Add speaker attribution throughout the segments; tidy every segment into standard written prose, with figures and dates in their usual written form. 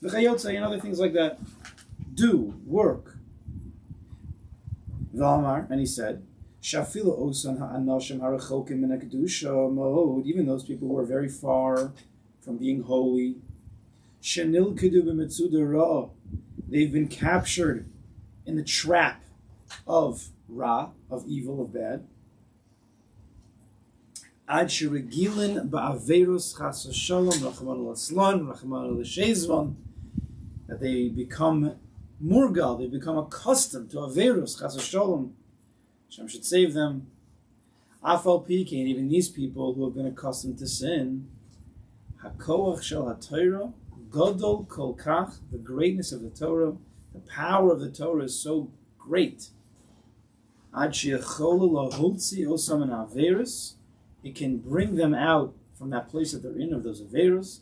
Speaker 1: V'chayotza, and other things like that. Do, work. V'amar, and he said, Shafilu osan ha'anashim harachokim min ha'kedusha ma'od, even those people who are very far from being holy, shenil kedu b'metzuda ra, they've been captured in the trap of ra, of evil, of bad. Ad sheregilin ba'averus chas v'shalom rachman l'tzlan rachman l'shezvan, that they become murgal, they become accustomed to averus chas v'shalom. Hashem should save them. Afal pike, and even these people who have been accustomed to sin, hakoach shel haTorah gadol kol kach, the greatness of the Torah, the power of the Torah is so great. Ad she'echolu lahotzi osam an averus, it can bring them out from that place that they're in, of those averus.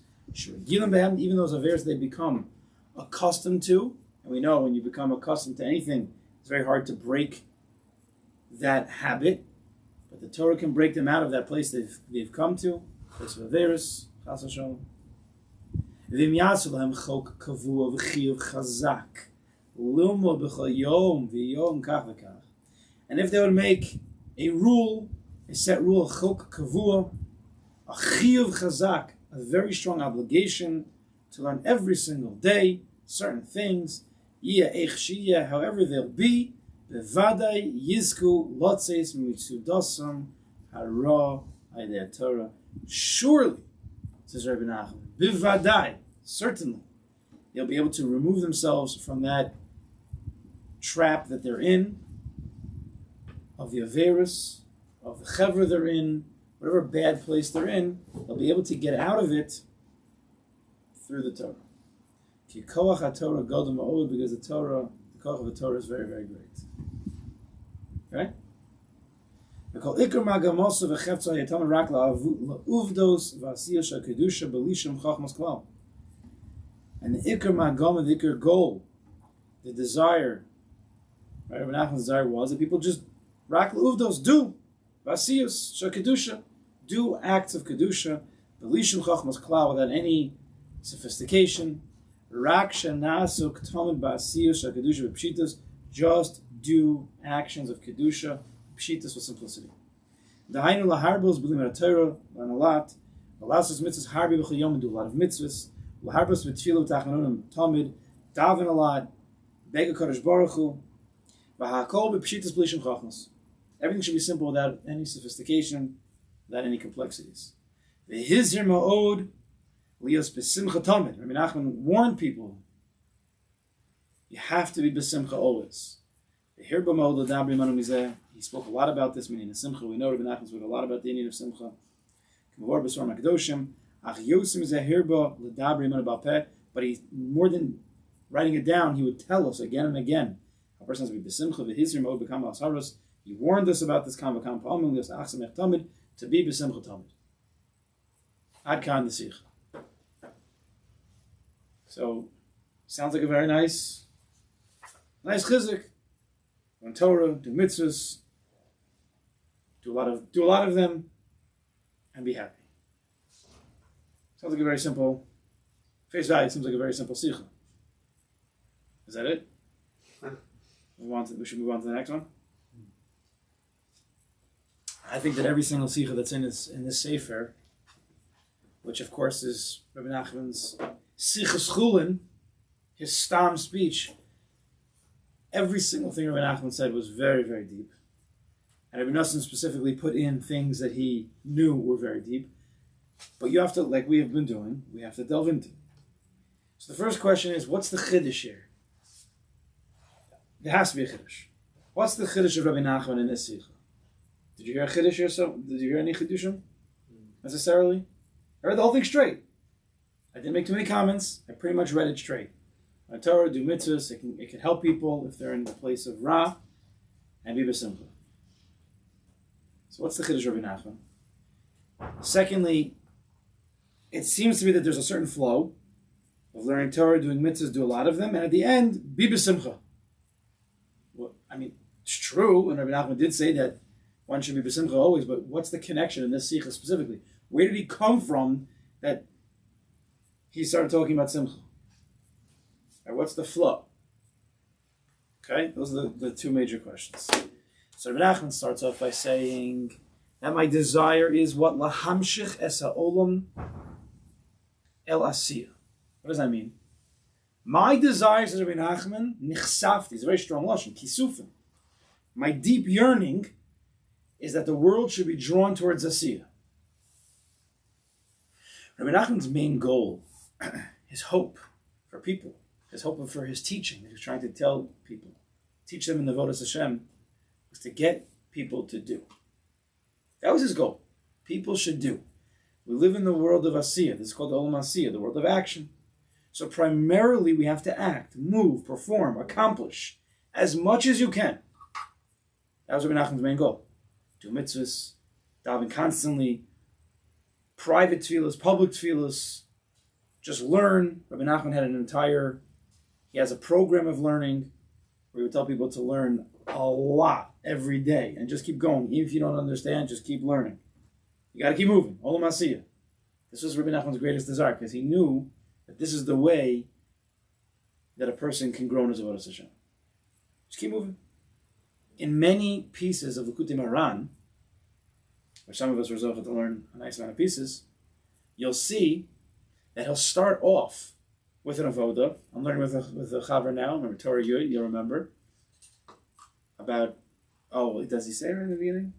Speaker 1: Even those averus they become accustomed to, and we know when you become accustomed to anything, it's very hard to break that habit, but the Torah can break them out of that place they've come to, place of averus, chas v'shalom. V'im yasu lahem chok kavua v'chiyuv chazak l'ilmod b'chol yom v'yom kach v'kach. And if they would make a rule, a set rule, chok kavua, a chiyuv chazak, a very strong obligation to learn every single day certain things, yeh eich shiyeh, however they'll be, bevadai yizku lotzeis mitzudosam hara aydei Torah. Surely, says Rabbi Nachman, bevadai, certainly, they'll be able to remove themselves from that trap that they're in, of the averus, of the chevra they're in, whatever bad place they're in, they'll be able to get out of it through the Torah. Ki koach haTorah gadol ma'od, because the koach of the Torah is very, very great. Okay? V'kol ikar magamosu v'cheftzah yatam rak la'uvdos v'asiyah shel kedusha b'lisham chachmas klal. And the ikar magama, the ikar goal, the desire, right? Rabbi Nachman's desire was that people just rak la'uvdos, do v'asiyah shel kedusha, do acts of kedusha b'lisham chachmas klal, without any sophistication. Rak shenasu k'tamid b'asiyah shel kedusha b'pshitas, just do actions of kedusha, pshitas, with simplicity. Dahainu laharbos b'limud haTorah, learn a lot. V'lasos mitzvahs harbi b'chol yom, do a lot of mitzvahs. Laharbos b'tfilah v'tachanonim tamid, daven a lot. Beg Kodesh Baruch Hu. V'hakol b'pshitas b'lishim chachmas. Everything should be simple without any sophistication, without any complexities. V'hizir ma'od lios b'simcha tamid. Rabbi Nachman warned people, you have to be b'simcha always. He spoke a lot about this, meaning the simcha. We know Rabbi Nachman spoke a lot about the meaning of simcha. But he, more than writing it down, he would tell us again and again. A person has to be b'simcha. He warned us about this to be b'simcha tamid. Ad kan the Sicha. So, sounds like a very nice chizuk. Learn Torah, do mitzvahs, do a lot of them, and be happy. Sounds like a very simple, face value, seems like a very simple Sicha. Is that it? We should move on to the next one. I think that every single Sicha that's in this Sefer, which of course is Rabbi Nachman's Sichos Haran, his stam speech, every single thing Rabbi Nachman said was very, very deep. And Rabbi Nachman specifically put in things that he knew were very deep. But you have to, like we have been doing, we have to delve into. So the first question is, what's the chiddush here? There has to be a chiddush. What's the chiddush of Rabbi Nachman in this Sicha? Did you hear a chiddush here? Did you hear any chiddushim necessarily? I read the whole thing straight. I didn't make too many comments. I pretty much read it straight. Torah, do mitzvahs, it can help people if they're in the place of Ra, and be b'simcha. So what's the chiddush of Rabbi Nachman? Secondly, it seems to me that there's a certain flow of learning Torah, doing mitzvahs, do a lot of them, and at the end, be b'simcha. Well, I mean, it's true, and Rabbi Nachman did say that one should be b'simcha always, but what's the connection in this Sicha specifically? Where did he come from that he started talking about simcha? Or what's the flow? Okay, those are the two major questions. So Rabbi Nachman starts off by saying that my desire is what? Lahamshich es ha'olam el asiyah. What does that mean? My desire, says Rabbi Nachman, nichsafti, it's a very strong lashon, kisufim. My deep yearning is that the world should be drawn towards asiyah. Rabbi Nachman's main goal, his hope for people, his hope for his teaching, that he was trying to tell people, teach them in the Vodas Hashem, was to get people to do. That was his goal. People should do. We live in the world of asiyah. This is called the olam asiyah, the world of action. So primarily we have to act, move, perform, accomplish as much as you can. That was Rabbi Nachman's main goal. Do mitzvahs, daven constantly, private tefillas, public tefillas, just learn. Rabbi Nachman had he has a program of learning where he would tell people to learn a lot every day and just keep going. Even if you don't understand, just keep learning. You got to keep moving. Olam asiyah. This was Rabbi Nachman's greatest desire because he knew that this is the way that a person can grow in his Avodas Hashem. Just keep moving. In many pieces of Likutei Moharan, which some of us were able to learn a nice amount of pieces, you'll see that he'll start off with an avoda. I'm learning with a chaver now. Remember Torah Yud, you'll remember. About, does he say it in the beginning?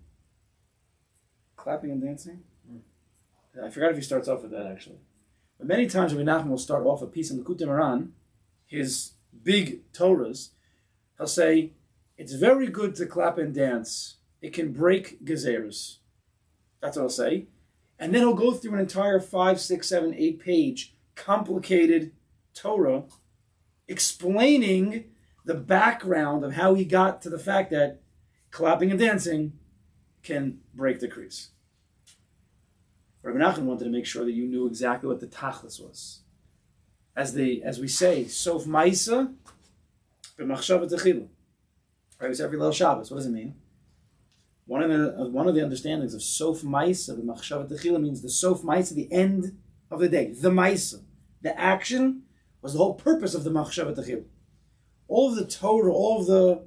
Speaker 1: Clapping and dancing? I forgot if he starts off with that actually. But many times Rabbi Nachman will start off a piece in Likutei Moharan, his big Torahs, he'll say, it's very good to clap and dance. It can break gezeros. That's what he'll say. And then he'll go through an entire 5, 6, 7, 8 page complicated Torah explaining the background of how he got to the fact that clapping and dancing can break the crease. Rabbi Nachman wanted to make sure that you knew exactly what the tachlis was. As we say, sof ma'isa b'machshava techila. Right, we say every little Shabbos. What does it mean? One of the understandings of sof ma'isa b'machshava techila means the sof ma'isa, the end of the day, the ma'isa, the action was the whole purpose of the machshava techila. All of the Torah, all of the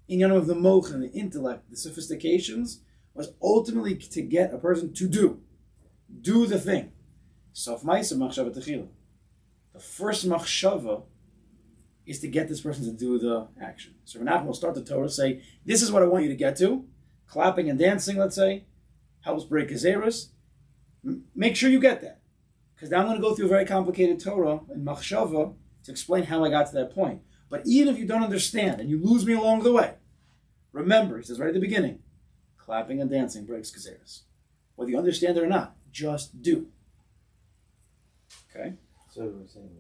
Speaker 1: inyan of the Moharan, the intellect, the sophistications, was ultimately to get a person to do the thing. Sof ma'isa machshava techila. The first machshava is to get this person to do the action. So Rabbi Nachman will start the Torah, say, this is what I want you to get to. Clapping and dancing, let's say, helps break gezeros. Make sure you get that. Because now I'm going to go through a very complicated Torah in machshava to explain how I got to that point. But even if you don't understand and you lose me along the way, remember, he says right at the beginning, clapping and dancing breaks gezeros. Whether you understand it or not, just do. Okay?
Speaker 2: So we were saying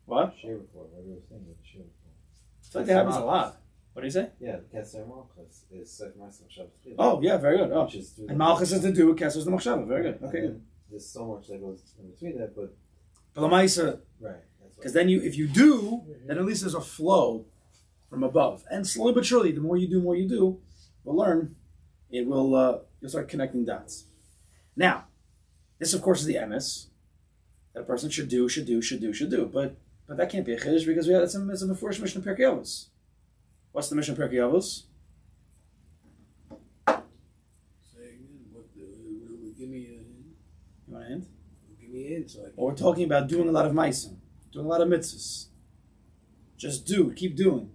Speaker 1: what?
Speaker 2: Shiur report. What we were saying with Shiur report.
Speaker 1: It's like that happens a lot. What do you say?
Speaker 2: Yeah, the Keser Malchus is Sof Ma'isa Machshava Techila.
Speaker 1: Oh, yeah, very good. Oh. And Malchus is to do it, Keser is the Machshava. Very good. Okay, good.
Speaker 2: There's so much that goes in between that, but
Speaker 1: the Ma'isa,
Speaker 2: right.
Speaker 1: Because then if you do, then at least there's a flow from above. And slowly but surely, the more you do, we'll learn. It will, you'll start connecting dots. Now, this of course is the emes that a person should do. But that can't be a chiddush because it's a mefurish Mishnah Pirkei Avos. What's the Mishnah Pirkei Avos?
Speaker 3: Give me a hint.
Speaker 1: You want a hint?
Speaker 3: Give me a hint.
Speaker 1: Well, we're talking about doing a lot of ma'asim, doing a lot of mitzvahs. Just do, keep doing.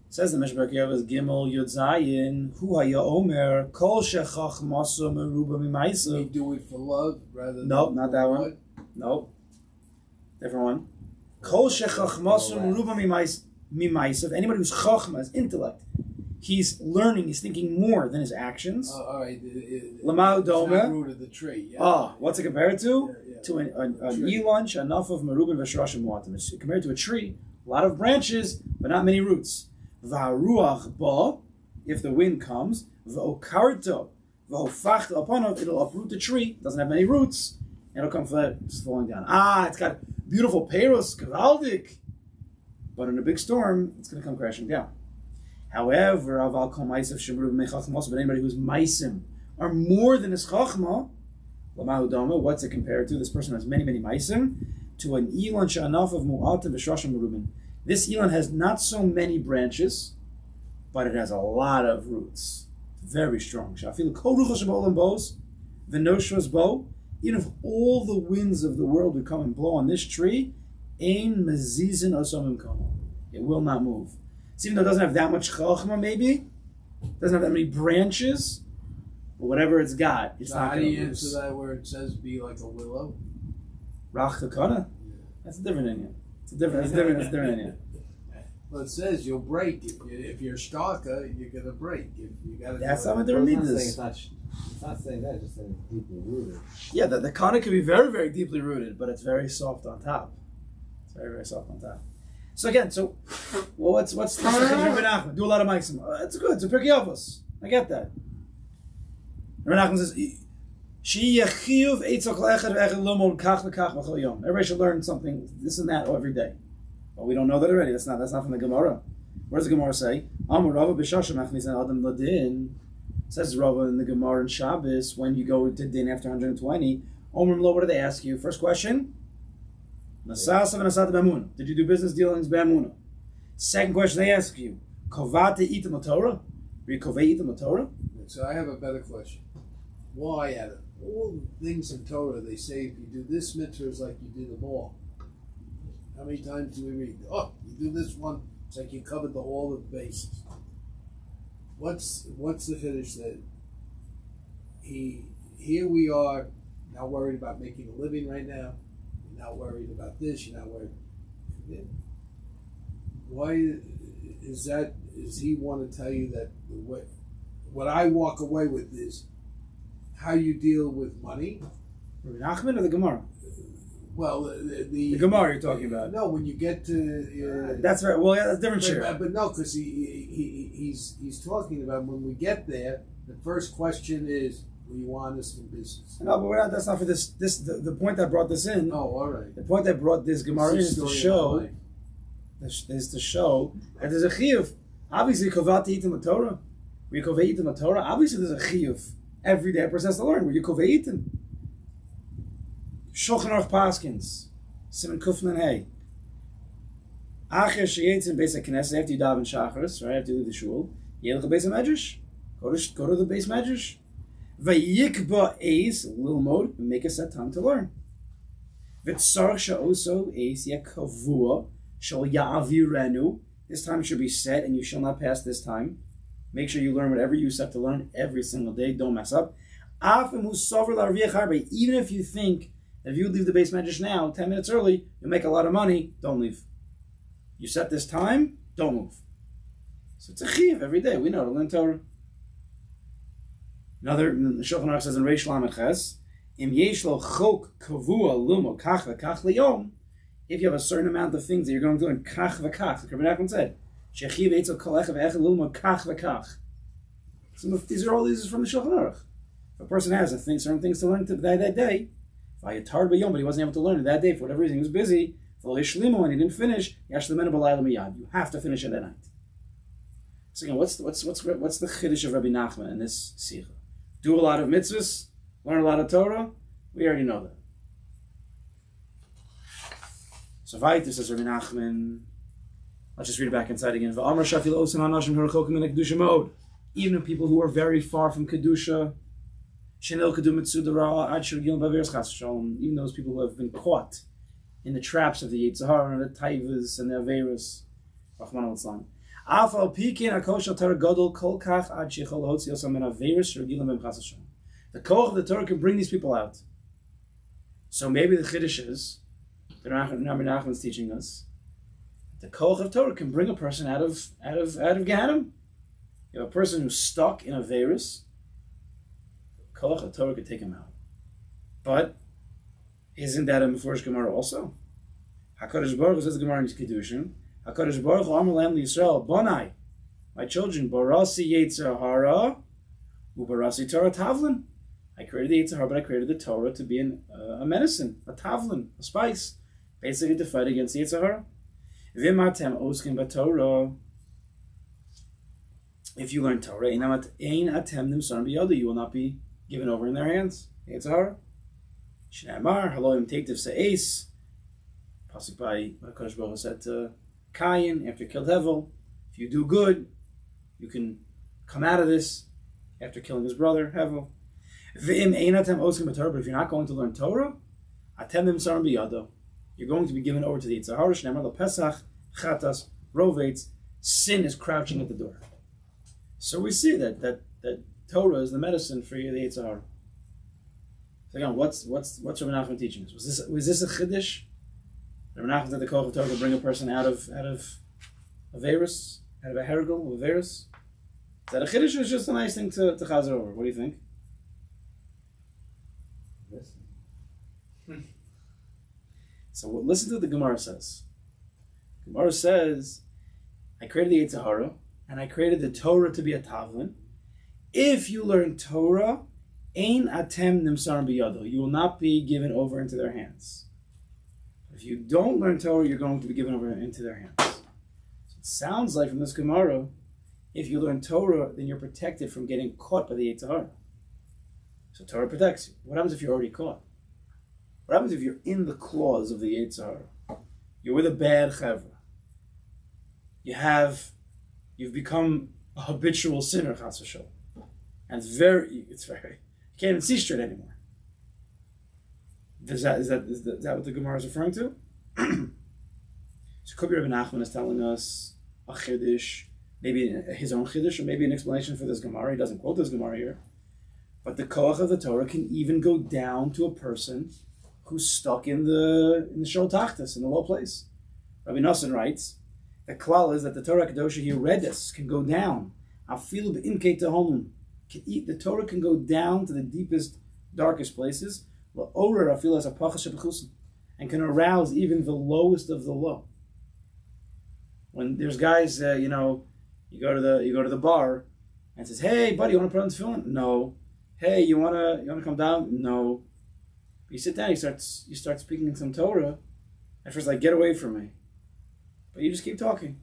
Speaker 1: It says the Mishnah Pirkei Avos Gimel Yud Zayin Hu Haya Omer Kol Shechach Maso Meruba Mimaisa.
Speaker 3: We do it for love rather than
Speaker 1: Nope, not that one.
Speaker 3: what?
Speaker 1: Nope. Different one. Kol Shechach Maso Meruba Mimaisa. Anybody who's chachma, has intellect, he's learning, he's thinking more than his actions.
Speaker 3: All right.
Speaker 1: Lamau
Speaker 3: It's not
Speaker 1: Domer.
Speaker 3: root of the tree. Yeah.
Speaker 1: What's it compared to?
Speaker 3: Yeah.
Speaker 1: To an e-lunch, enough of merubin v'shrashim muatim. It's compared to a tree, a lot of branches, but not many roots. V'haruach ba, if the wind comes, v'okarto, v'hofachta upon it, it'll uproot the tree. It doesn't have many roots, and it'll come flat, it's falling down. It's got beautiful peiros, kavaldik, but in a big storm, it's going to come crashing down. However, aval kol ma'asav shemruv mechachmos, but anybody who's ma'asim are more than his chachma, Lamahu Doma, what's it compared to? This person has many ma'asim. to an Elon she'anaf of mu'atim v'shashim merubin. This Elon has not so many branches, but it has a lot of roots. Very strong. Shafil kol ruchos she'ba'olam bos v'noshvos bo. Even if all the winds of the world would come and blow on this tree, ein mezizin osomim kamo. It will not move. So even though it doesn't have that much chachma, maybe, doesn't have that many branches, but whatever it's got, it's
Speaker 3: So
Speaker 1: not
Speaker 3: how
Speaker 1: going
Speaker 3: do
Speaker 1: to
Speaker 3: you
Speaker 1: lose.
Speaker 3: answer that where it says be like a willow?
Speaker 1: Rach kakana? That's a different Indian. It's different Indian.
Speaker 3: Well, it says you'll break. If you're stalker, you're going to break. If you got to
Speaker 1: That's
Speaker 3: do
Speaker 1: how
Speaker 3: it.
Speaker 1: they
Speaker 2: Well,
Speaker 1: read
Speaker 2: it's
Speaker 1: this.
Speaker 2: not saying that, it's just saying it's deeply rooted.
Speaker 1: Yeah, the kana could be very, very deeply rooted, but it's very soft on top. It's very, very soft on top. So again, well, what's the Rebbe Nachman? Do a lot of mixing. It's good. It's a Pirkei Avos. I get that. Rebbe Nachman says, everybody should learn something, this and that, every day. But we don't know that already. That's not from the Gemara. What does the Gemara say? Says Rava in the Gemara in Shabbos, when you go to din after 120, Omrim Lo, what do they ask you? First question, did you do business dealings b'amuna? Second question they ask you, Kovate itam Torah? Were you kovei itam Torah?
Speaker 3: So I have a better question. Why, out of all the things in Torah, they say if you do this mitzvah, it's like you do them all. How many times do we read? Oh, you do this one, it's like you covered all the bases. What's the finish that here we are, not worried about making a living right now, you're not worried about this, you're not worried. Why is that? Does he want to tell you that what I walk away with is how you deal with money?
Speaker 1: Rabbi Nachman or the Gemara?
Speaker 3: Well, the
Speaker 1: Gemara you're talking about.
Speaker 3: No, when you get to
Speaker 1: that's right. Well, yeah, that's different.
Speaker 3: But no, because he's talking about when we get there. The first question is, "Were you honest in business?"
Speaker 1: No, but that's not for this. The point that brought this in.
Speaker 3: Oh, all right.
Speaker 1: The point that brought this Gemara in is to show. Is to show that there's a chiyuv. Obviously, kovati itim Torah. Were you kovei itim Torah? Obviously, there's a chiyuv. Every day a person has to learn. Were you kovei itim? Shulchan Aruch Paskins, Siman Kufnan Hey. Acher sheyetzim beis haKnesset after you daven shacharis, right? After you leave the shul, yelech beis hamedrash. Go to the beis medrash. Vayikba eis lilmod, make a set time to learn. V'tzarch she'oso eis yakavua shal ya'avirenu. This time should be set, and you shall not pass this time. Make sure you learn whatever you set to learn every single day. Don't mess up. Even if you think if you leave the base medrash now, 10 minutes early, you'll make a lot of money, don't leave. You set this time, don't move. So it's a chiyuv every day. We know to learn Torah. Another, Shulchan Aruch says in Reish Lamed Ches, Im yesh lo chok kavua lumo kach v'kach liyom, if you have a certain amount of things that you're going to learn kach v'kach, like Rabbi Nachman said, shechiv eitzel kol echa v'echa lumo kach v'kach. These are from the Shulchan Aruch. If a person has certain things to learn that day, but he wasn't able to learn it that day for whatever reason. He was busy. And he didn't finish. You have to finish it at night. So again, what's the chiddush of Rabbi Nachman in this Sicha? Do a lot of mitzvahs, learn a lot of Torah. We already know that. So Vaiter says Rabbi Nachman. Let's just read it back inside again. Even people who are very far from kedusha. Even those people who have been caught in the traps of the Yetzer Hara and the Taivas and the Averas. The Koch of the Torah can bring these people out. So maybe the Chiddush is, the Rabbi Nachman is teaching us, the Koch of Torah can bring a person out of Gehenna. You have a person who's stuck in Averas. Koch of Torah could take him out. But isn't that a Mefurish Gemara also? HaKadosh Baruch Hu says the Gemara in Kiddushin, HaKadosh Baruch Hu Amar Lahem Yisrael, Bonai, my children, Barasi Yetzer Hara, Ubarasi Torah Tavlin. I created the Yetzer Hara, but I created the Torah to be a medicine, a Tavlin, a spice, basically to fight against the Yetzer Hara. V'matem oskin b'Torah. If you learn Torah, ein atem nimsarim b'yada, you will not be given over in their hands. Yetzer Hara. Shnei Amar, Haloim Teiktiv Se'es, Pasuk by what Kodesh Baruch Hu said to Cain after he killed Hevel. If you do good, you can come out of this after killing his brother Hevel. But if you're not going to learn Torah, you're going to be given over to the Yitzhar Hara. Pesach, Chatas, Rovates, sin is crouching at the door. So we see that Torah is the medicine for the Yitzhar Hara. So again, what's Rabbi Nachman teaching us? Was this a chiddush? Rabbi Nachman said the Koch of Torah to bring a person out of a virus, out of a hergel, of a virus. Is that a chiddush or is just a nice thing to chazer over? What do you think? So listen to what the Gemara says. Gemara says, I created the Yitzhar Hara, and I created the Torah to be a tavlin. If you learn Torah, ein atem nimsar biyado, you will not be given over into their hands. If you don't learn Torah, you're going to be given over into their hands. So it sounds like from this Gemara, if you learn Torah, then you're protected from getting caught by the Yitzhar Hara. So Torah protects you. What happens if you're already caught? What happens if you're in the claws of the Yitzhar Hara? You're with a bad chevra. You've become a habitual sinner, chas v'sholom. And it's very, you can't even see straight anymore. Is that what the Gemara is referring to? So could be Rabbi Nachman is telling us a chiddush, maybe his own chiddush, or maybe an explanation for this Gemara. He doesn't quote this Gemara here. But the koach of the Torah can even go down to a person who's stuck in the shol tachtas, in the low place. Rabbi Nosson writes, the klal is that the Torah Kedosha here redis can go down. Afilu b'imkei tehomim. The Torah can go down to the deepest, darkest places, and can arouse even the lowest of the low. When there's guys, you go to the bar and says, "Hey, buddy, you want to put on tefillin?" No. Hey, you wanna come down? No. But you sit down, you start speaking in some Torah. At first, like, get away from me. But you just keep talking.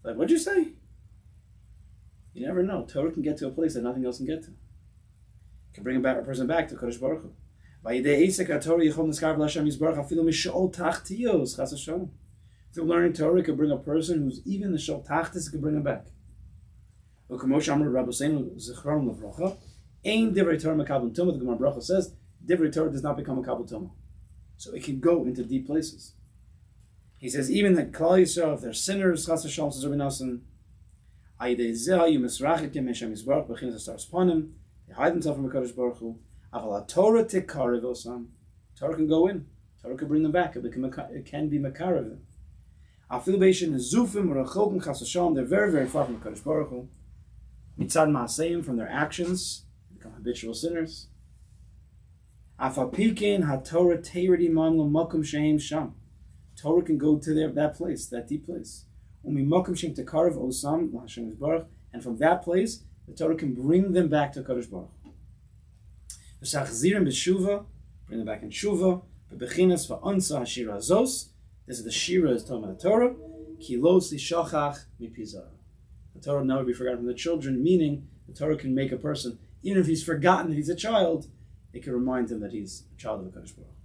Speaker 1: Like, what'd you say? You never know. Torah can get to a place that nothing else can get to. It can bring a person back to Kodesh Baruch Hu. Through learning Torah, it can bring a person who's even the shol tachtis, it can bring him back. The Gemara Baruch says, Divrei Torah does not become a kabul tumah. So it can go into deep places. He says, even the Klal Yisrael, if they're sinners, chas v'shalom, says Rabbi Nosson, they hide themselves from the Kodesh Baruch Hu. Torah can go in. Torah can bring them back. It can be makarev them. They're very, very far from the Kodesh Baruch Hu. Mitzad ma'aseim, from their actions, they become habitual sinners. Torah can go to that place, that deep place. And from that place, the Torah can bring them back to Kodesh Baruch. Bring them back in Shuva. This is the Shira, is talking about the Torah. The Torah will never be forgotten from the children, meaning the Torah can make a person, even if he's forgotten that he's a child, it can remind him that he's a child of the Kodesh Baruch.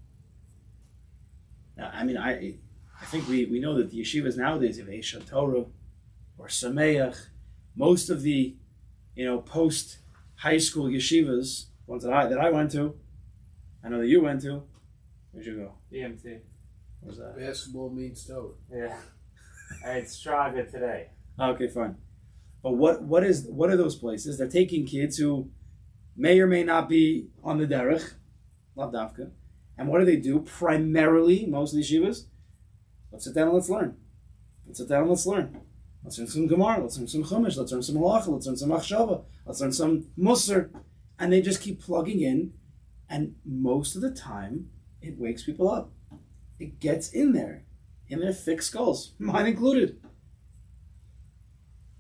Speaker 1: Now, I mean, I think we know that the yeshivas nowadays have Aish Torah or Sameach. Most of the, post high school yeshivas, ones that I went to, I know that you went to. Where'd you go?
Speaker 4: EMT.
Speaker 1: What was that?
Speaker 3: Basketball means Torah.
Speaker 4: Yeah. I had Strava today.
Speaker 1: Okay, fine. But what are those places? They're taking kids who may or may not be on the derech, lav dafka. And what do? Primarily, most of the yeshivas, let's sit down and let's learn. Let's sit down and let's learn. Let's learn some Gemara, let's learn some Chumash, let's learn some Halacha, let's learn some Achshava, let's learn some Musar. And they just keep plugging in, and most of the time, it wakes people up. It gets in their thick skulls, mine included.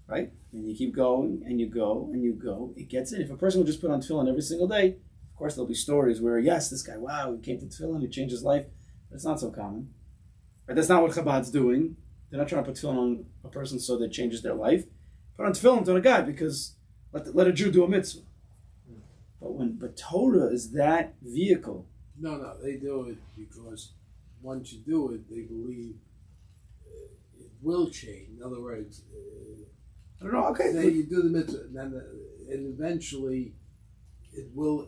Speaker 1: Right? And you keep going, and you go, and you go. It gets in. If a person would just put on tefillin every single day, of course there'll be stories where, yes, this guy, wow, he came to tefillin, he changed his life. But it's not so common. Right? That's not what Chabad's doing. They're not trying to put tefillin on a person so that it changes their life. Put on tefillin on a guy because let a Jew do a mitzvah. But Torah is that vehicle.
Speaker 3: No, they do it because once you do it, they believe it will change. In other words,
Speaker 1: I don't know. Okay.
Speaker 3: say you do the mitzvah, and eventually it will.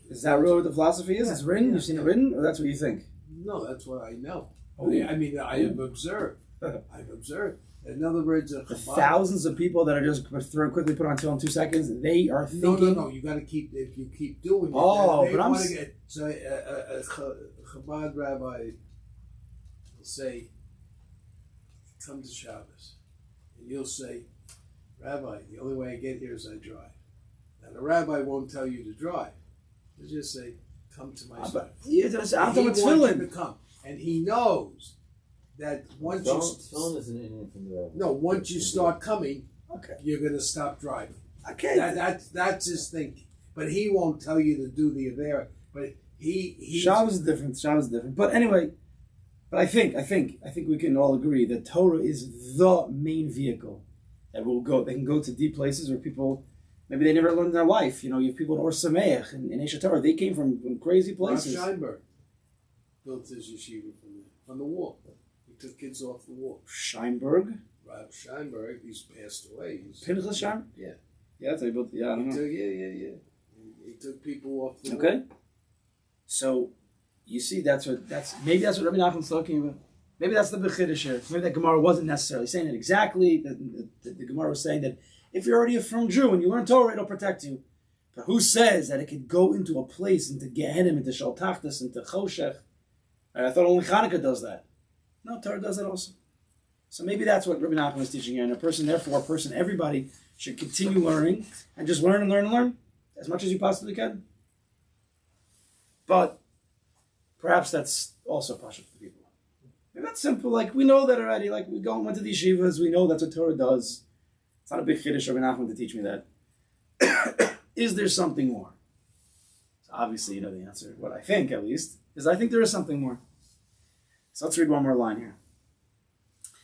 Speaker 1: Is that really what the philosophy is?
Speaker 3: Yeah,
Speaker 1: It's written?
Speaker 3: yeah,
Speaker 1: You've seen it
Speaker 3: yeah.
Speaker 1: written? Or that's what you think?
Speaker 3: No, that's what I know.
Speaker 1: Oh.
Speaker 3: I mean, I have observed. I've observed. In other words,
Speaker 1: The thousands of people that are just quickly put on till in 2 seconds, they are thinking.
Speaker 3: No. You got to keep. If you keep doing it,
Speaker 1: Oh,
Speaker 3: they
Speaker 1: but I'm
Speaker 3: want to get. So a Chabad rabbi will say, "Come to Shabbos," and you'll say, "Rabbi, the only way I get here is I drive." Now the rabbi won't tell you to drive. He'll just say, "Come to my Shabbos."
Speaker 1: Yeah, that's
Speaker 3: And
Speaker 1: I'm
Speaker 3: he
Speaker 1: talking
Speaker 3: wants you
Speaker 1: tefillin.
Speaker 3: to come, and he knows that once
Speaker 2: Tefillin is an Indian from the
Speaker 3: once you start coming,
Speaker 1: Okay.
Speaker 3: you're going to stop driving.
Speaker 1: Okay.
Speaker 3: That's his thinking. But he won't tell you to do the Avera. But he
Speaker 1: Shabbos is different. Shabbos is different. But anyway, but I think we can all agree that Torah is the main vehicle that will go. They can go to deep places where people maybe they never learned in their life. You know, you have people in Or Sameach and in Aish Torah. They came from crazy places.
Speaker 3: Rav Scheinberg built his yeshiva from the wall. He took kids off the wall.
Speaker 1: Scheinberg,
Speaker 3: Rav Scheinberg, he's passed away.
Speaker 1: Pinchas Scheinberg.
Speaker 3: Yeah.
Speaker 1: Yeah, that's how he built. Yeah, I don't know.
Speaker 3: He took people off the wall.
Speaker 1: Okay. So, you see, maybe that's what Rabbi Nachman's talking about. Maybe that's the Bechiddush here. Maybe that Gemara wasn't necessarily saying it exactly. The Gemara was saying that if you're already a firm Jew and you learn Torah, it'll protect you. But who says that it could go into a place, into Gehenim, into Shaltachtas, into Choshech? I thought only Hanukkah does that. No, Torah does that also. So maybe that's what Rabbi Nachman was teaching here. And everybody should continue learning and just learn and learn and learn as much as you possibly can. But perhaps that's also partial for people. Maybe that's simple. Like, we know that already. Like, we went to the yeshivas. We know that's what Torah does. It's not a big chiddush Rabbi Nachman to teach me that. Is there something more? So obviously, you know the answer. What I think, at least, is I think there is something more. So let's read one more line here.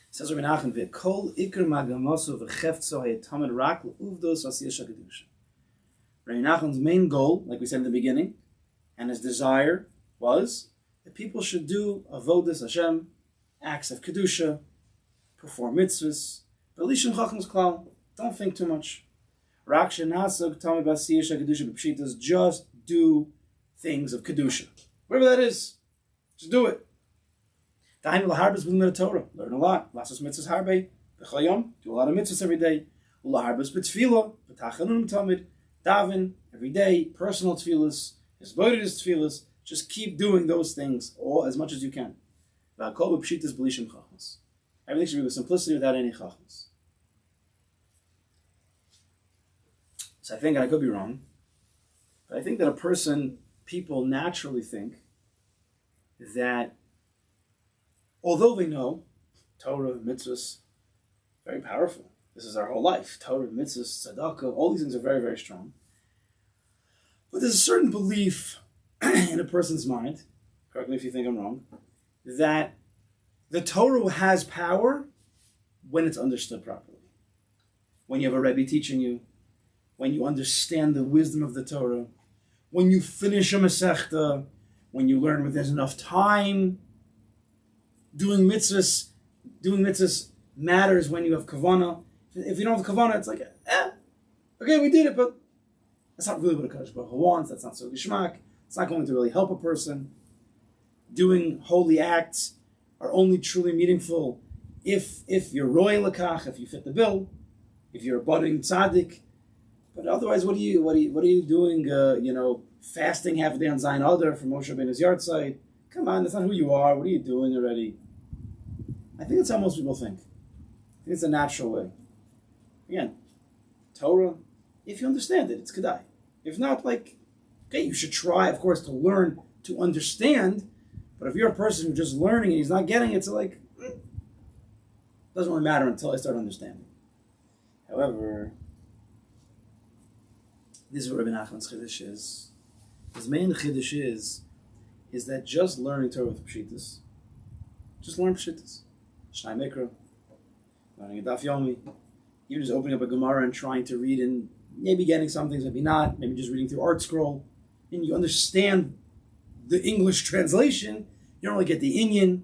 Speaker 1: It says Rabbi Nachman, "V'kol ikar magamosu v'cheftzo hayetamed rak l'uvdos v'asiyas ha'kedusha." Rabbi Nachman's main goal, like we said in the beginning, and his desire was that people should do avodas Hashem, acts of kedusha, perform mitzvahs, v'lishon chachmas klal. Don't think too much. Rak shenasog tamed b'asiyas ha'kedusha b'pshitas. Just do things of kedusha, whatever that is. Just do it. Learn a lot. Lasos mitzvahs harbe. Do a lot of mitzvahs every day. Ulaharbas b'tefillah. V'tachanun tamid. Daven every day. Personal tefillas. His avodas tefillas. Just keep doing those things all as much as you can. V'akol b'pshitas b'lishim chachmas. Everything should be with simplicity without any chachmas. So I think, and I could be wrong, but I think that people naturally think that although they know Torah, mitzvahs, very powerful. This is our whole life. Torah, mitzvahs, tzedakah, all these things are very, very strong. But there's a certain belief in a person's mind, correct me if you think I'm wrong, that the Torah has power when it's understood properly. When you have a Rebbe teaching you, when you understand the wisdom of the Torah, when you finish a Masechta, when you learn when there's enough time. Doing mitzvahs matters when you have kavanah. If you don't have kavanah, it's like, okay, we did it, but that's not really what a Kodesh Baruch Hu wants. That's not so gishmak. It's not going to really help a person. Doing holy acts are only truly meaningful if you're roy lakach, if you fit the bill, if you're a budding tzaddik. But otherwise, what are you doing? Fasting half a day on Zion Adar for Moshe Rabbeinu's yahrzeit. Come on, that's not who you are. What are you doing already? I think that's how most people think. I think it's a natural way. Again, Torah, if you understand it, it's kedai. If not, okay, you should try, of course, to learn to understand. But if you're a person who's just learning and he's not getting it, it's doesn't really matter until I start understanding. However, this is what Rabbi Nachman's chiddush is. His main chiddush is that just learning Torah with Pshitas, just learn Pshitas. Shnai Mikra, learning a Daf Yomi, even just opening up a Gemara and trying to read and maybe getting some things, maybe not, maybe just reading through Art Scroll, and you understand the English translation, You don't really get the inyan.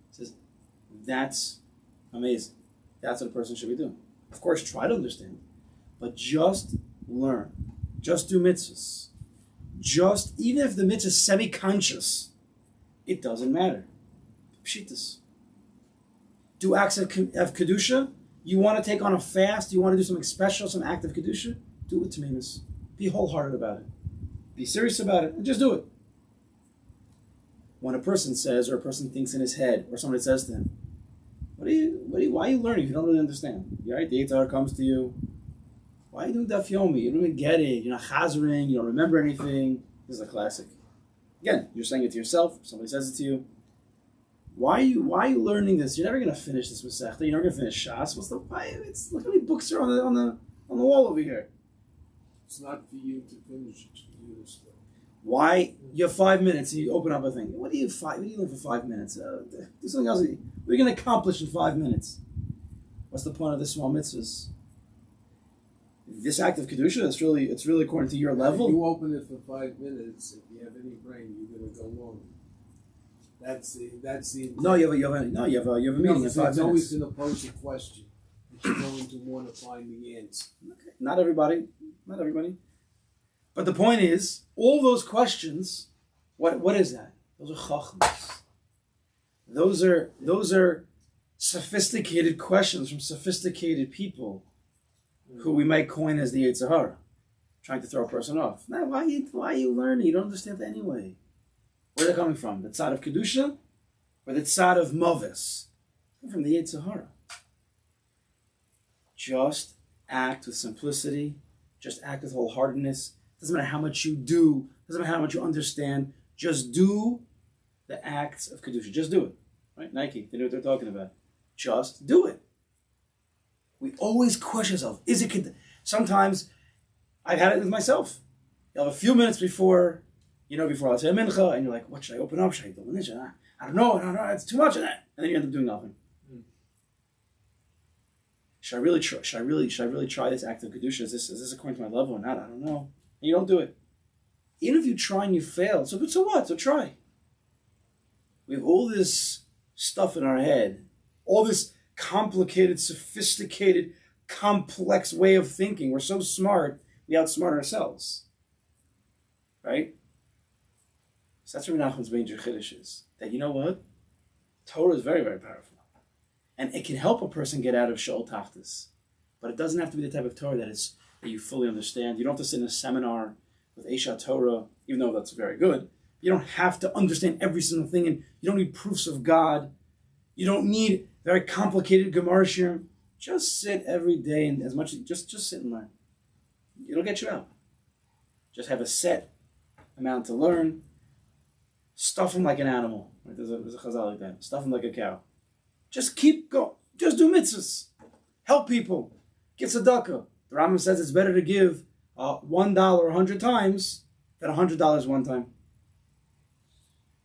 Speaker 1: He says, that's amazing. That's what a person should be doing. Of course, try to understand, but just learn. Just do mitzvahs. Even if the mitzvah is semi-conscious, it doesn't matter. Pshitas. Do acts of kedusha. You want to take on a fast. You want to do something special, some act of kedusha. Do it to minas. Be wholehearted about it. Be serious about it, and just do it. When a person says, or a person thinks in his head, or somebody says to him, why are you learning if you don't really understand? You're right, the Eitar comes to you. Why are you doing daf yomi? You don't even get it. You're not chazering. You don't remember anything. This is a classic. Again, you're saying it to yourself. Somebody says it to you. Why are you learning this? You're never going to finish this Masechta. You're never going to finish Shas. Look how many books are on the wall over here.
Speaker 3: It's not for you to finish it. You stuff.
Speaker 1: Why? You have 5 minutes and you open up a thing. What do you learn for 5 minutes? Do something else. What are you going to accomplish in 5 minutes? What's the point of the small mitzvahs? This act of kedusha, it's really according to your level.
Speaker 3: If you open it for 5 minutes, if you have any brain, you're going to go long. That's the.
Speaker 1: No, you have a meeting in 5 minutes.
Speaker 3: It's always going to pose a question that you're going to want to find the answer.
Speaker 1: Okay. Not everybody. But the point is, all those questions, what is that? Those are chachmas. Those are sophisticated questions from sophisticated people who we might coin as the Yetzer Hara, trying to throw a person off. Now, why are you learning? You don't understand that anyway. Where are they coming from? The tzad of kedusha or the tzad of mavis? From the Yetzer Hara. Just act with simplicity. Just act with wholeheartedness. Doesn't matter how much you do. Doesn't matter how much you understand. Just do the acts of kedusha. Just do it. Right? Nike, they know what they're talking about. Just do it. We always question ourselves. Is it? Sometimes I've had it with myself. You'll have a few minutes before I'll say mincha, and you're like, what should I open up? Should I do this? I don't know. It's too much of that, and then you end up doing nothing. Should I really try this act of kedusha? Is this according to my level or not? I don't know. And you don't do it. Even if you try and you fail, so what? So try. We have all this stuff in our head, all this complicated, sophisticated, complex way of thinking. We're so smart, we outsmart ourselves. Right? So that's what Nachman's major chiddush is. That you know what? Torah is very, very powerful. And it can help a person get out of Sheol Tachtis. But it doesn't have to be the type of Torah that you fully understand. You don't have to sit in a seminar with Aish Torah, even though that's very good. You don't have to understand every single thing, and you don't need proofs of God. You don't need very complicated Gemara Shiur. Just sit every day and just sit and learn. It'll get you out. Just have a set amount to learn. Stuff them like an animal. Right? There's a chazal like that. Stuff them like a cow. Just keep going. Just do mitzvahs. Help people. Get tzedakah. The Rambam says it's better to give $1 100 times than $100 one time.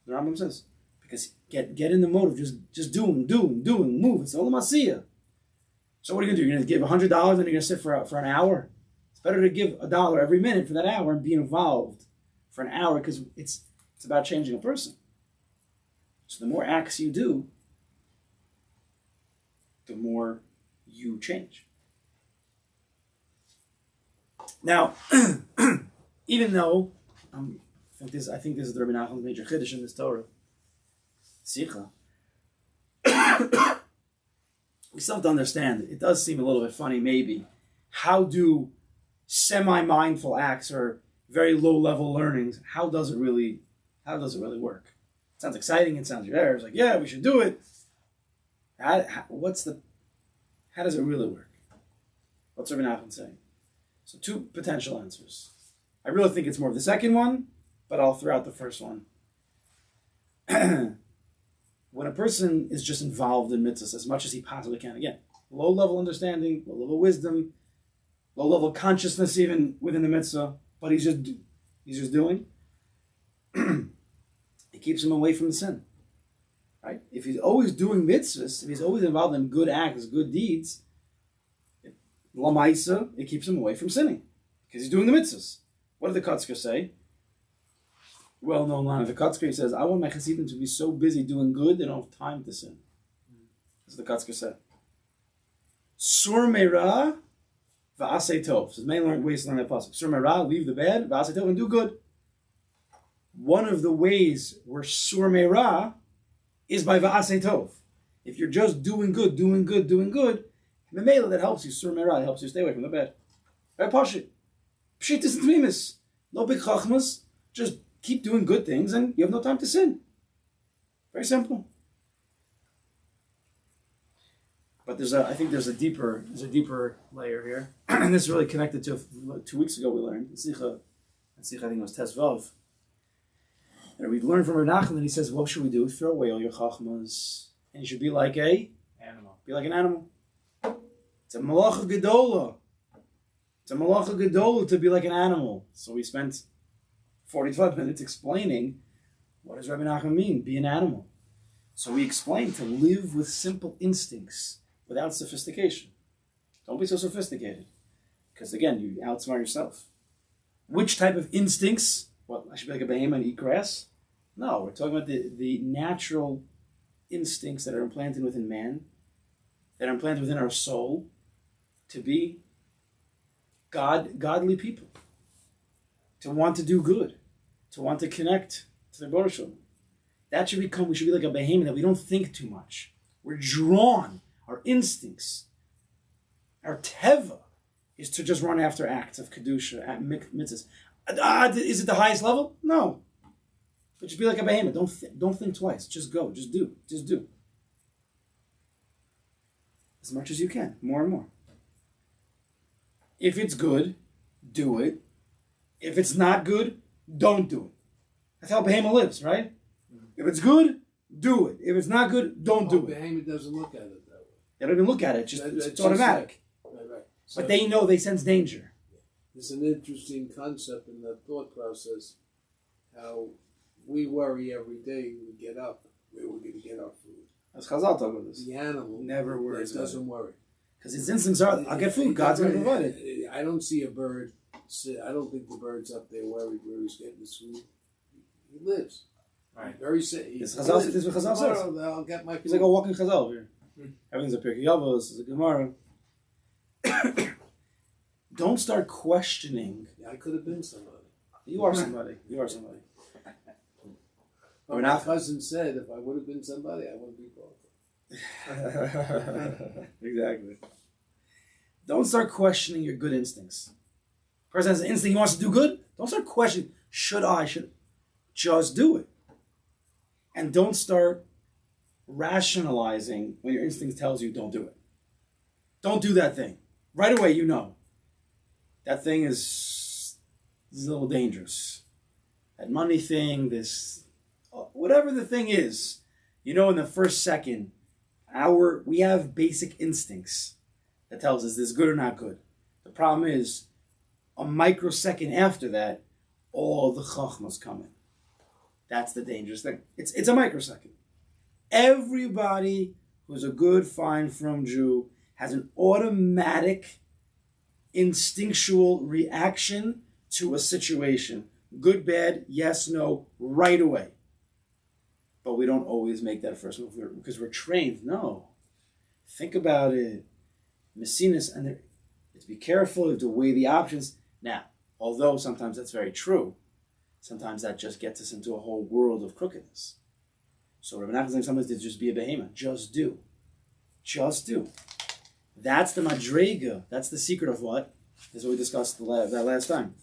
Speaker 1: The Rambam says. Because get in the mode of just doing, move. It's all masiyah. So what are you going to do? You're going to give $100 and you're going to sit for an hour? It's better to give $1 every minute for that hour and be involved for an hour because it's about changing a person. So the more acts you do, the more you change. Now, even though I think this is the Rabbi Nachman's major chiddush in this Torah, Sicha, we still have to understand. It does seem a little bit funny, maybe. How do semi-mindful acts or very low-level learnings? How does it really work? It sounds exciting. It sounds rare. It's like, yeah, we should do it. How does it really work? What's Rabbi Nachman saying? So 2 potential answers. I really think it's more of the second one, but I'll throw out the first one. When a person is just involved in mitzvahs as much as he possibly can, again, low-level understanding, low-level wisdom, low-level consciousness even within the mitzvah, but he's just doing, it keeps him away from the sin. Right? If he's always doing mitzvahs, if he's always involved in good acts, good deeds, Lamaisa, it keeps him away from sinning. Because he's doing the mitzvahs. What did the Kotzker say? well-known line of the Kotzker. He says, I want my Hasidim to be so busy doing good, they don't have time to sin. That's what the Kotzker said. Sur meira v'asei tov. So there's many ways to learn that pasuk. Sur meira, leave the bad, v'asei tov, and do good. One of the ways where sur meira is by v'asei tov. If you're just doing good, Memela, that helps you. Sur meira, helps you stay away from the bad. Right, Pashit. Pshit isn't tmimis. No big chachmas. Just keep doing good things, and you have no time to sin. Very simple. But I think there's a deeper layer here, and this is really connected to 2 weeks ago we learned in Sicha. I think it was Tesvav. And we learned from Nachman that he says, what should we do? Throw away all your chachmas, and you should be like an animal. It's a malacha gedola. It's a malacha gedola to be like an animal. So we spent 45 minutes explaining what does Rabbi Nachman mean, be an animal. So we explained to live with simple instincts without sophistication. Don't be so sophisticated. Because again, you outsmart yourself. Which type of instincts? What, I should be like a behemoth and eat grass? No, we're talking about the natural instincts that are implanted within man, that are implanted within our soul, to be godly people. To want to do good. To want to connect to the Baruch Shalom. That should become, we should be like a behemoth, that we don't think too much. We're drawn, our instincts, our teva is to just run after acts of kedusha, mitzvahs. Is it the highest level? No. But just be like a behemoth. Don't think twice. Just go. Just do. As much as you can. More and more. If it's good, do it. If it's not good, don't do it. That's how behemoth lives, right? If it's good, do it. If it's not good, don't do it.
Speaker 3: Behemoth doesn't look at it that way.
Speaker 1: They don't even look at it. It's automatic.
Speaker 3: Right. So,
Speaker 1: but they sense danger.
Speaker 3: It's an interesting concept in the thought process, how we worry every day when we get up where we're going to get our food.
Speaker 1: As Chazal talk about this.
Speaker 3: The animal
Speaker 1: never worries.
Speaker 3: Doesn't worry.
Speaker 1: Because his instincts are, I'll get food, God's going to provide it.
Speaker 3: I don't see a bird, I don't think the bird's up there worried where he's getting his food. He lives.
Speaker 4: Right.
Speaker 3: Very safe.
Speaker 1: This is what Chazal says.
Speaker 3: I'll get my food.
Speaker 1: He's like a walking Chazal here. Everything's a Pirkei Avos, it's a Gemara. Don't start questioning.
Speaker 3: Yeah, I could have been somebody.
Speaker 1: You are somebody.
Speaker 3: But my cousin said if I would have been somebody, I wouldn't be qualified.
Speaker 1: Exactly. Don't start questioning your good instincts. Person has an instinct he wants to do good. Don't start questioning, should I? Just do it. And don't start rationalizing when your instinct tells you don't do it. Don't do that thing. Right away you know. That thing is a little dangerous. That money thing, whatever the thing is, you know in the first second, we have basic instincts that tells us this is good or not good. The problem is, a microsecond after that, all the chachmas come in. That's the dangerous thing. It's a microsecond. Everybody who's a good, fine, from Jew has an automatic, instinctual reaction to a situation. Good, bad, yes, no, right away. But we don't always make that first move because we're trained. No. Think about it. Messiness, and to be careful, you have to weigh the options. Now, although sometimes that's very true, sometimes that just gets us into a whole world of crookedness. So Rabbi Nachman saying sometimes to just be a behemoth. Just do. That's the madrega. That's the secret of what? This is what we discussed that last time.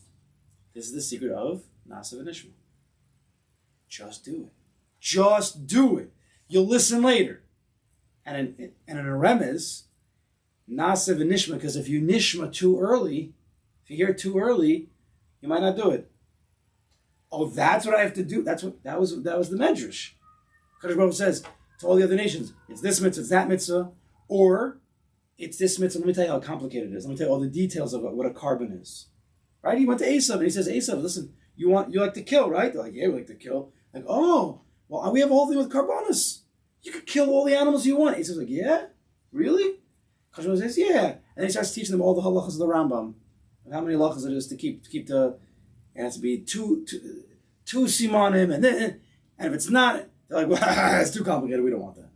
Speaker 1: This is the secret of Nasa v'Nishma. Just do it. Just do it. You'll listen later. And in a remez, Nasa v'Nishma, because if you nishma too early, if you hear too early, you might not do it. Oh, that's what I have to do. That was the medrash. Kodesh Baruch says to all the other nations, it's this mitzvah, it's that mitzvah, or it's this mitzvah. Let me tell you how complicated it is. Let me tell you all the details of what a carbon is. Right? He went to Esav and he says, Esav, listen, you like to kill, right? They're like, yeah, we like to kill. Like, oh, well, we have a whole thing with carbonis. You could kill all the animals you want. Esav's like, yeah? Really? Kodesh Baruch says, yeah. And then he starts teaching them all the halachas of the Rambam. And how many halachas it is to keep the, it has to be two two simanim, and if it's not, they're like, well, it's too complicated, we don't want that.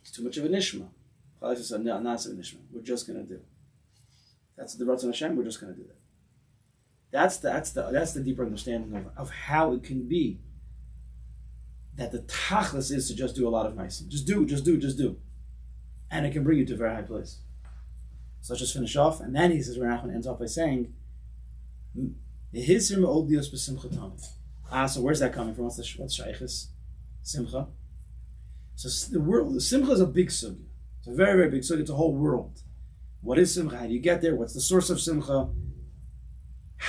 Speaker 1: It's too much of an nishma. I said, no, not an nishma. We're just going to do. That's the Ratzon Hashem, we're just going to do that. That's the deeper understanding of how it can be that the tachlis is to just do a lot of nice. Just do. And it can bring you to a very high place. So let's just finish off. And then he says, where Nachman ends off by saying, so where's that coming from? What's shaykhis? Simcha. So the Simcha is a big sugya. It's a very, very big sugya. It's a whole world. What is Simcha? How do you get there? What's the source of Simcha?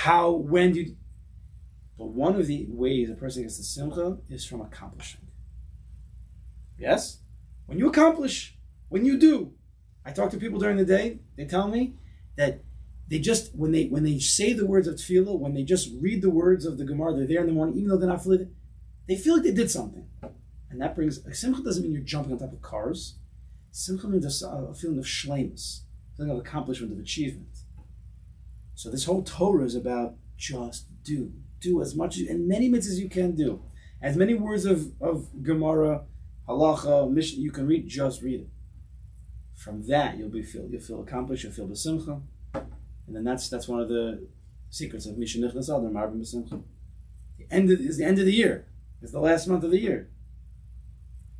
Speaker 1: When do you... But one of the ways a person gets to Simcha is from accomplishing. Yes? When you accomplish, when you do. I talk to people during the day, they tell me that they just, when they say the words of Tefillah, when they just read the words of the Gemara, they're there in the morning, even though they're not filled, they feel like they did something. And that brings, Simcha doesn't mean you're jumping on top of cars. Simcha means a feeling of shleimus, a feeling of accomplishment, of achievement. So this whole Torah is about just do. Do as much and many mitzvahs you can do. As many words of Gemara, Halacha, Mishnah you can read, just read it. From that you'll feel accomplished, you'll feel b'simcha. And then that's one of the secrets of Misha Nichnas Adar, Marvin b'simcha. The end of the year. It's the last month of the year.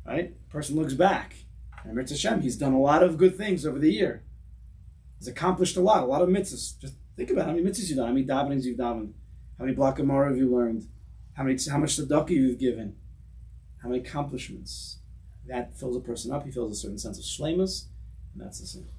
Speaker 1: Right? Person looks back. And Mitzvah Hashem, he's done a lot of good things over the year. He's accomplished a lot of mitzvahs. Just think about how many mitzvahs you've done, how many davenings you've davened, how many block Gemara have you learned, how much tzedakah you've given, how many accomplishments. That fills a person up. He feels a certain sense of shleimus, and that's the simcha.